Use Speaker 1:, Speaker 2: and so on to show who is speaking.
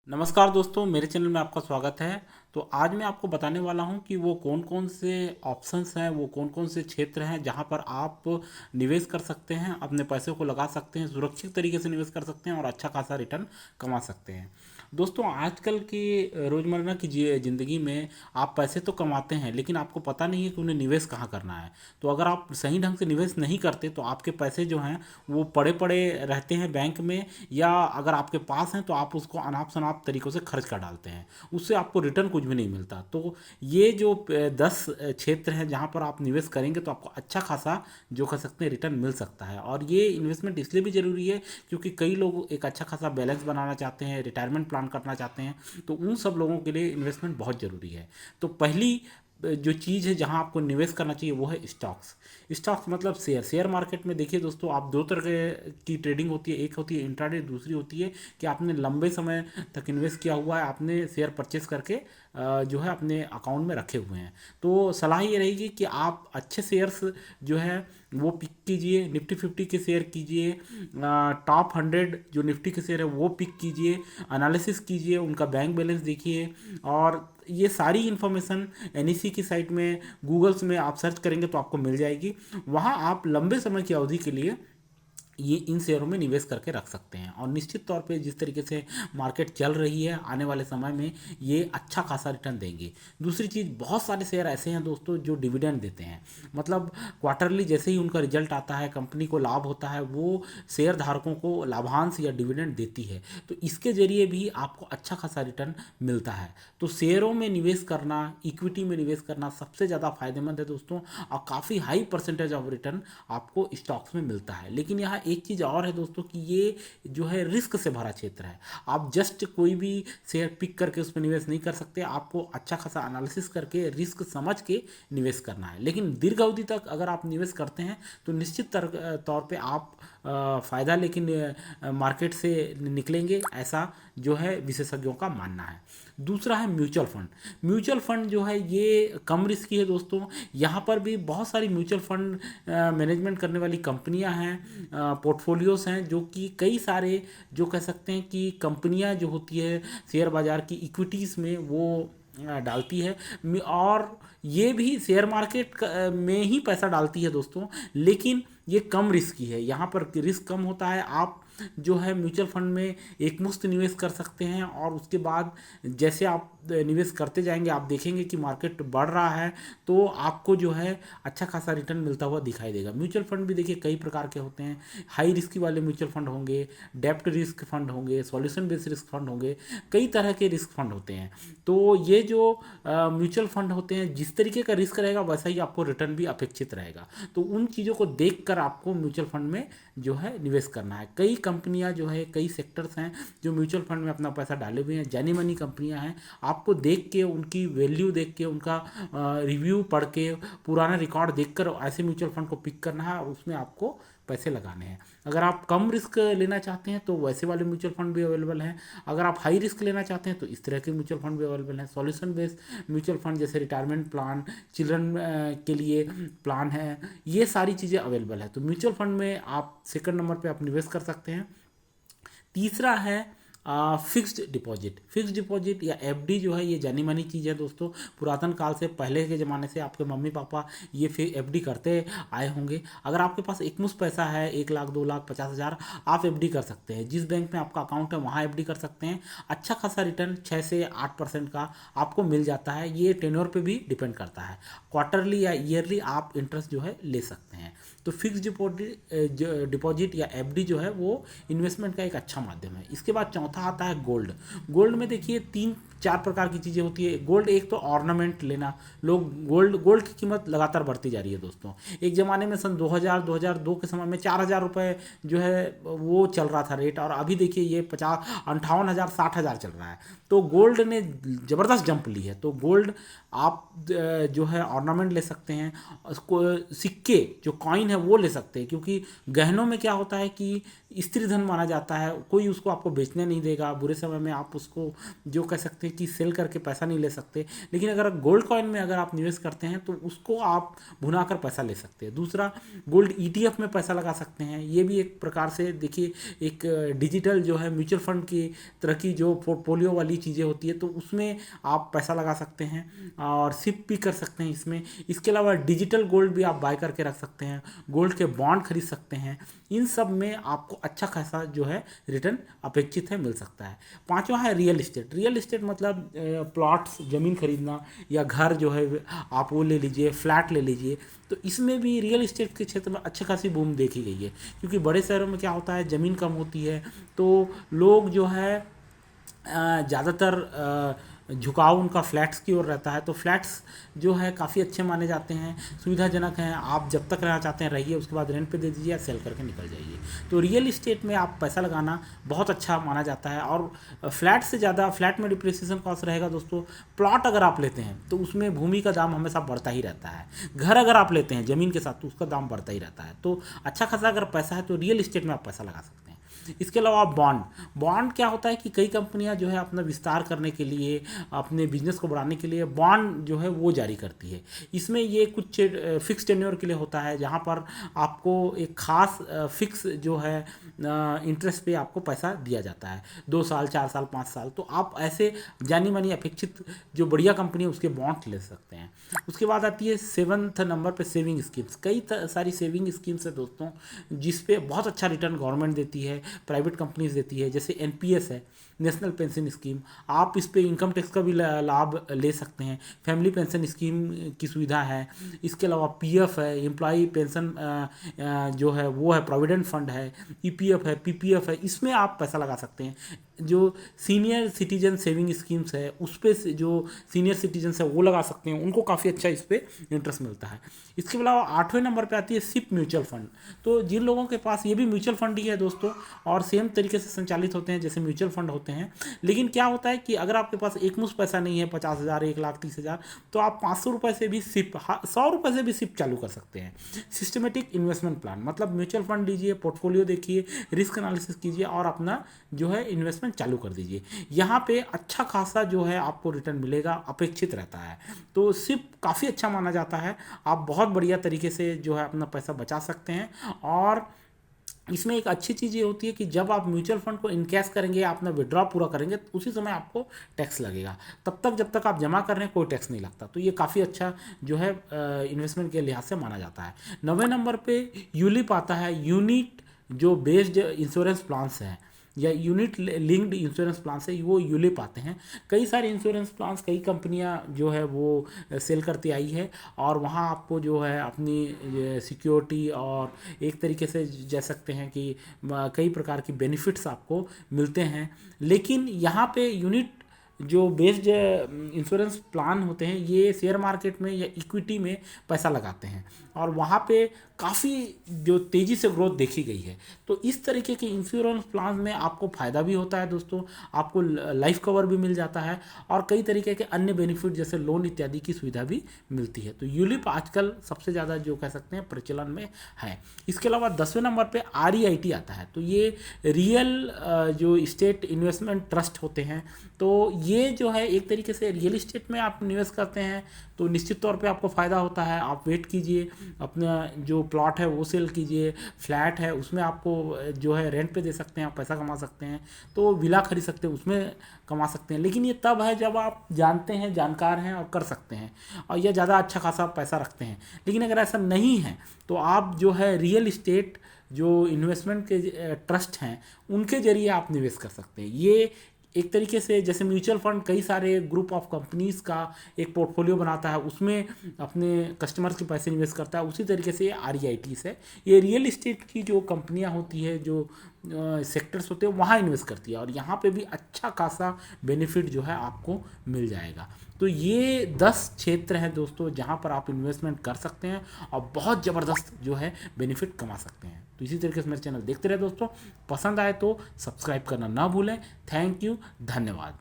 Speaker 1: नमस्कार दोस्तों, मेरे चैनल में आपका स्वागत है। तो आज मैं आपको बताने वाला हूं कि वो कौन कौन से ऑप्शंस हैं, वो कौन कौन से क्षेत्र हैं जहां पर आप निवेश कर सकते हैं, अपने पैसे को लगा सकते हैं, सुरक्षित तरीके से निवेश कर सकते हैं और अच्छा खासा रिटर्न कमा सकते हैं। दोस्तों, आजकल की रोज़मर्रा की ज़िंदगी में आप पैसे तो कमाते हैं, लेकिन आपको पता नहीं है कि उन्हें निवेश कहाँ करना है। तो अगर आप सही ढंग से निवेश नहीं करते तो आपके पैसे जो हैं वो पड़े पड़े रहते हैं बैंक में, या अगर आपके पास हैं तो आप उसको अनाप शनाप तरीक़ों से खर्च कर डालते हैं। उससे आपको रिटर्न कुछ भी नहीं मिलता। तो ये जो 10 क्षेत्र हैं जहाँ पर आप निवेश करेंगे तो आपको अच्छा खासा जो कह सकते हैं रिटर्न मिल सकता है। और ये इन्वेस्टमेंट इसलिए भी ज़रूरी है क्योंकि कई लोग एक अच्छा खासा बैलेंस बनाना चाहते हैं, रिटायरमेंट प्लान करना चाहते हैं। तो उन सब लोगों के लिए इन्वेस्टमेंट बहुत ज़रूरी है। तो पहली जो चीज़ है जहां आपको निवेश करना चाहिए वो है स्टॉक्स। स्टॉक्स मतलब शेयर मार्केट में देखिए दोस्तों, आप दो तरह की ट्रेडिंग होती है। एक होती है इंट्राडे, दूसरी होती है कि आपने लंबे समय तक इन्वेस्ट किया हुआ है, आपने शेयर परचेस करके जो है अपने अकाउंट में रखे हुए हैं। तो सलाह ये रहेगी कि आप अच्छे शेयर्स जो है वो पिक कीजिए, निफ्टी 50 के शेयर कीजिए, टॉप 100 जो निफ्टी के शेयर है वो पिक कीजिए, एनालिसिस कीजिए, उनका बैंक बैलेंस देखिए। और ये सारी इन्फॉर्मेशन एनईसी की साइट में, गूगल्स में आप सर्च करेंगे तो आपको मिल जाएगी। वहाँ आप लंबे समय की अवधि के लिए ये इन शेयरों में निवेश करके रख सकते हैं। और निश्चित तौर पे जिस तरीके से मार्केट चल रही है, आने वाले समय में ये अच्छा खासा रिटर्न देंगे। दूसरी चीज़, बहुत सारे शेयर ऐसे हैं दोस्तों जो डिविडेंड देते हैं। मतलब क्वार्टरली जैसे ही उनका रिजल्ट आता है, कंपनी को लाभ होता है, वो शेयर धारकों को लाभांश या डिविडेंड देती है। तो इसके जरिए भी आपको अच्छा खासा रिटर्न मिलता है। तो शेयरों में निवेश करना, इक्विटी में निवेश करना सबसे ज़्यादा फायदेमंद है दोस्तों। और काफ़ी हाई परसेंटेज ऑफ रिटर्न आपको स्टॉक्स में मिलता है। लेकिन यहाँ एक चीज़ और है दोस्तों कि ये जो है रिस्क से भरा क्षेत्र है। आप जस्ट कोई भी शेयर पिक करके उसमें निवेश नहीं कर सकते। आपको अच्छा खासा एनालिसिस करके रिस्क समझ के निवेश करना है। लेकिन दीर्घ अवधि तक अगर आप निवेश करते हैं तो निश्चित तौर पे आप फ़ायदा लेकिन मार्केट से निकलेंगे, ऐसा जो है विशेषज्ञों का मानना है। दूसरा है म्यूचुअल फंड। म्यूचुअल फंड जो है ये कम रिस्की है दोस्तों। यहाँ पर भी बहुत सारी म्यूचुअल फंड मैनेजमेंट करने वाली कंपनियां हैं, पोर्टफोलियोज हैं, जो कि कई सारे जो कह सकते हैं कि कंपनियां जो होती है शेयर बाज़ार की इक्विटीज़ में वो डालती है। और ये भी शेयर मार्केट में ही पैसा डालती है दोस्तों। लेकिन ये कम रिस्की है, यहाँ पर रिस्क कम होता है। आप जो है म्यूचुअल फंड में एक मुश्त निवेश कर सकते हैं और उसके बाद जैसे आप निवेश करते जाएंगे आप देखेंगे कि मार्केट बढ़ रहा है तो आपको जो है अच्छा खासा रिटर्न मिलता हुआ दिखाई देगा। म्यूचुअल फंड भी देखिए कई प्रकार के होते हैं। हाई रिस्की वाले म्यूचुअल फंड होंगे, डेप्ट रिस्क फंड होंगे, सॉल्यूशन बेस्ड रिस्क फंड होंगे, कई तरह के रिस्क फंड होते हैं। तो ये जो म्यूचुअल फंड होते हैं, जिस तरीके का रिस्क रहेगा वैसा ही आपको रिटर्न भी अपेक्षित रहेगा। तो उन चीज़ों को देखकर आपको म्यूचुअल फंड में जो है निवेश करना है। कई कंपनियां जो है, कई सेक्टर्स हैं जो म्यूचुअल फंड में अपना पैसा डाले हुए हैं, जानी मानी कंपनियां हैं। आपको देख के, उनकी वैल्यू देख के, उनका रिव्यू पढ़ के, पुराना रिकॉर्ड देखकर ऐसे म्यूचुअल फंड को पिक करना है और उसमें आपको पैसे लगाने हैं। अगर आप कम रिस्क लेना चाहते हैं तो वैसे वाले म्यूचुअल फंड भी अवेलेबल हैं। अगर आप हाई रिस्क लेना चाहते हैं तो इस तरह के म्यूचुअल फंड भी अवेलेबल हैं। सॉल्यूशन बेस्ड म्यूचुअल फंड जैसे रिटायरमेंट प्लान, चिल्ड्रन के लिए प्लान है, ये सारी चीज़ें अवेलेबल है। तो म्यूचुअल फंड में आप सेकंड नंबर पे आप निवेश कर सकते हैं। तीसरा है फिक्स्ड डिपॉजिट। फिक्स्ड डिपॉजिट या एफडी जो है ये जानी मानी चीज़ है दोस्तों। पुरातन काल से, पहले के ज़माने से आपके मम्मी पापा ये एफडी करते आए होंगे। अगर आपके पास एकमुश्त पैसा है, 1 लाख, 2 लाख, 50,000, आप एफडी कर सकते हैं। जिस बैंक में आपका अकाउंट है वहाँ एफडी कर सकते हैं। अच्छा खासा रिटर्न 6 से 8% का आपको मिल जाता है। ये टेन्योर पे भी डिपेंड करता है। क्वार्टरली या ईयरली आप इंटरेस्ट जो है ले सकते हैं। तो फिक्स डिपॉजिट या एफडी जो है वो इन्वेस्टमेंट का एक अच्छा माध्यम है। इसके बाद चौथा आता है गोल्ड। गोल्ड में देखिए 3-4 प्रकार की चीज़ें होती है। गोल्ड एक तो ऑर्नामेंट लेना। लोग गोल्ड की कीमत लगातार बढ़ती जा रही है दोस्तों। एक ज़माने में सन 2000-2002 के समय में 4,000 रुपये जो है वो चल रहा था रेट, और अभी देखिए ये 58,000, 60,000 चल रहा है। तो गोल्ड ने ज़बरदस्त जंप ली है। तो गोल्ड आप जो है ऑर्नामेंट ले सकते हैं। उसको सिक्के जो कॉइन है वो ले सकते हैं, क्योंकि गहनों में क्या होता है कि स्त्री धन माना जाता है, कोई उसको आपको बेचने नहीं देगा, बुरे समय में आप उसको जो कह सकते हैं कि सेल करके पैसा नहीं ले सकते। लेकिन अगर गोल्ड कॉइन में अगर आप निवेश करते हैं तो उसको आप भुना कर पैसा ले सकते हैं। दूसरा, गोल्ड ETF में पैसा लगा सकते हैं। ये भी एक प्रकार से देखिए एक डिजिटल जो है म्यूचुअल फंड की तरह की जो पोर्टफोलियो वाली चीज़ें होती है, तो उसमें आप पैसा लगा सकते हैं और सिप भी कर सकते हैं इसमें। इसके अलावा डिजिटल गोल्ड भी आप बाय करके रख सकते हैं, गोल्ड के बॉन्ड खरीद सकते हैं। इन सब में आपको अच्छा खासा जो है रिटर्न अपेक्षित है, मिल सकता है। पांचवा है रियल इस्टेट। रियल इस्टेट मतलब प्लॉट्स, ज़मीन खरीदना या घर जो है आप वो ले लीजिए, फ्लैट ले लीजिए। तो इसमें भी रियल इस्टेट के क्षेत्र में अच्छी खासी बूम देखी गई है, क्योंकि बड़े शहरों में क्या होता है, ज़मीन कम होती है तो लोग जो है ज़्यादातर झुकाव उनका फ्लैट्स की ओर रहता है। तो फ्लैट्स जो है काफ़ी अच्छे माने जाते हैं, सुविधाजनक हैं। आप जब तक रहना चाहते हैं रहिए, उसके बाद रेंट पे दे दीजिए या सेल करके निकल जाइए। तो रियल इस्टेट में आप पैसा लगाना बहुत अच्छा माना जाता है। और फ्लैट से ज़्यादा, फ्लैट में डिप्रिसिएशन कॉस्ट रहेगा दोस्तों। प्लॉट अगर आप लेते हैं तो उसमें भूमि का दाम हमेशा बढ़ता ही रहता है। घर अगर आप लेते हैं ज़मीन के साथ तो उसका दाम बढ़ता ही रहता है। तो अच्छा खासा अगर पैसा है तो रियल इस्टेट में आप पैसा लगा सकते हैं। इसके अलावा बॉन्ड क्या होता है कि कई कंपनियां जो है अपना विस्तार करने के लिए, अपने बिजनेस को बढ़ाने के लिए बॉन्ड जो है वो जारी करती है। इसमें ये कुछ फिक्स टेन्योर के लिए होता है, जहां पर आपको एक खास फिक्स जो है इंटरेस्ट पे आपको पैसा दिया जाता है, 2 साल, 4 साल, 5 साल। तो आप ऐसे जानी मानी अपेक्षित जो बढ़िया कंपनी है उसके बॉन्ड ले सकते हैं। उसके बाद आती है 7th नंबर पे सेविंग स्कीम्स। कई सारी सेविंग स्कीम्स है दोस्तों, जिस पे बहुत अच्छा रिटर्न गवर्नमेंट देती है, प्राइवेट कंपनीज देती है। जैसे NPS है, नेशनल पेंशन स्कीम, आप इस पे इनकम टैक्स का भी लाभ ले सकते हैं। फैमिली पेंशन स्कीम की सुविधा है। इसके अलावा PF है, एम्प्लॉई पेंशन जो है वो है, प्रोविडेंट फंड है, EPF है, PPF है। इसमें आप पैसा लगा सकते हैं। जो सीनियर सिटीजन सेविंग स्कीम्स है उस पे जो सीनियर सिटीजन्स है वो लगा सकते हैं, उनको काफ़ी अच्छा इस पे इंटरेस्ट मिलता है। इसके अलावा 8वें नंबर पे आती है सिप म्यूचुअल फंड। तो जिन लोगों के पास, ये भी म्यूचुअल फंड ही है दोस्तों और सेम तरीके से संचालित होते हैं जैसे म्यूचुअल फंड होते हैं। लेकिन क्या होता है कि अगर आपके पास एक मुश्त पैसा नहीं है, 50,000, 1,30,000, तो आप 500 रुपये से भी सिप, 100 रुपये से भी सिप चालू कर सकते हैं। सिस्टमेटिक इन्वेस्टमेंट प्लान मतलब म्यूचुअल फंड लीजिए, पोर्टफोलियो देखिए, रिस्क एनालिसिस कीजिए और अपना जो है इन्वेस्टमेंट चालू कर दीजिए। यहाँ पे अच्छा खासा जो है आपको रिटर्न मिलेगा, अपेक्षित रहता है। तो सिप काफ़ी अच्छा माना जाता है। आप बहुत बढ़िया तरीके से जो है अपना पैसा बचा सकते हैं। और इसमें एक अच्छी चीज़ ये होती है कि जब आप म्यूचुअल फंड को इनकैश करेंगे, अपना विड्रॉ पूरा करेंगे, तो उसी समय आपको टैक्स लगेगा। तब तक जब तक आप जमा कर रहे हैं कोई टैक्स नहीं लगता। तो ये काफ़ी अच्छा जो है इन्वेस्टमेंट के लिहाज से माना जाता है। 9वें नंबर पे यूलिप आता है, यूनिट जो बेस्ड इंश्योरेंस प्लान्स हैं या यूनिट लिंक्ड इंश्योरेंस प्लान से वो यूलिप आते हैं। कई सारे इंश्योरेंस प्लान्स कई कंपनियां जो है वो सेल करती आई है और वहाँ आपको जो है अपनी सिक्योरिटी और एक तरीके से कह सकते हैं कि कई प्रकार की बेनिफिट्स आपको मिलते हैं। लेकिन यहाँ पे यूनिट जो बेस्ड इंश्योरेंस प्लान होते हैं ये शेयर मार्केट में या इक्विटी में पैसा लगाते हैं और वहाँ पे काफ़ी जो तेज़ी से ग्रोथ देखी गई है। तो इस तरीके के इंश्योरेंस प्लान में आपको फ़ायदा भी होता है दोस्तों, आपको लाइफ कवर भी मिल जाता है और कई तरीके के अन्य बेनिफिट जैसे लोन इत्यादि की सुविधा भी मिलती है। तो यूलिप आजकल सबसे ज़्यादा जो कह सकते हैं प्रचलन में है। इसके अलावा 10वें नंबर पे REIT आता है। तो ये रियल जो इस्टेट इन्वेस्टमेंट ट्रस्ट होते हैं। तो ये जो है एक तरीके से रियल इस्टेट में आप निवेश करते हैं तो निश्चित तौर पे आपको फ़ायदा होता है। आप वेट कीजिए, अपना जो प्लॉट है वो सेल कीजिए, फ्लैट है उसमें आपको जो है रेंट पे दे सकते हैं, आप पैसा कमा सकते हैं। तो विला खरीद सकते हैं, उसमें कमा सकते हैं। लेकिन ये तब है जब आप जानते हैं, जानकार हैं और कर सकते हैं और यह ज़्यादा अच्छा खासा पैसा रखते हैं। लेकिन अगर ऐसा नहीं है तो आप जो है रियल इस्टेट जो इन्वेस्टमेंट के ट्रस्ट हैं उनके जरिए आप निवेश कर सकते हैं। ये एक तरीके से जैसे म्यूचुअल फंड कई सारे ग्रुप ऑफ कंपनीज का एक पोर्टफोलियो बनाता है, उसमें अपने कस्टमर्स के पैसे निवेश करता है, उसी तरीके से ये REITs है। ये रियल इस्टेट की जो कंपनियां होती है, जो सेक्टर्स होते हैं वहाँ इन्वेस्ट करती है और यहाँ पे भी अच्छा खासा बेनिफिट जो है आपको मिल जाएगा। तो ये 10 क्षेत्र हैं दोस्तों जहाँ पर आप इन्वेस्टमेंट कर सकते हैं और बहुत ज़बरदस्त जो है बेनिफिट कमा सकते हैं। तो इसी तरीके से मेरे चैनल देखते रहे दोस्तों, पसंद आए तो सब्सक्राइब करना ना भूलें। थैंक यू, धन्यवाद।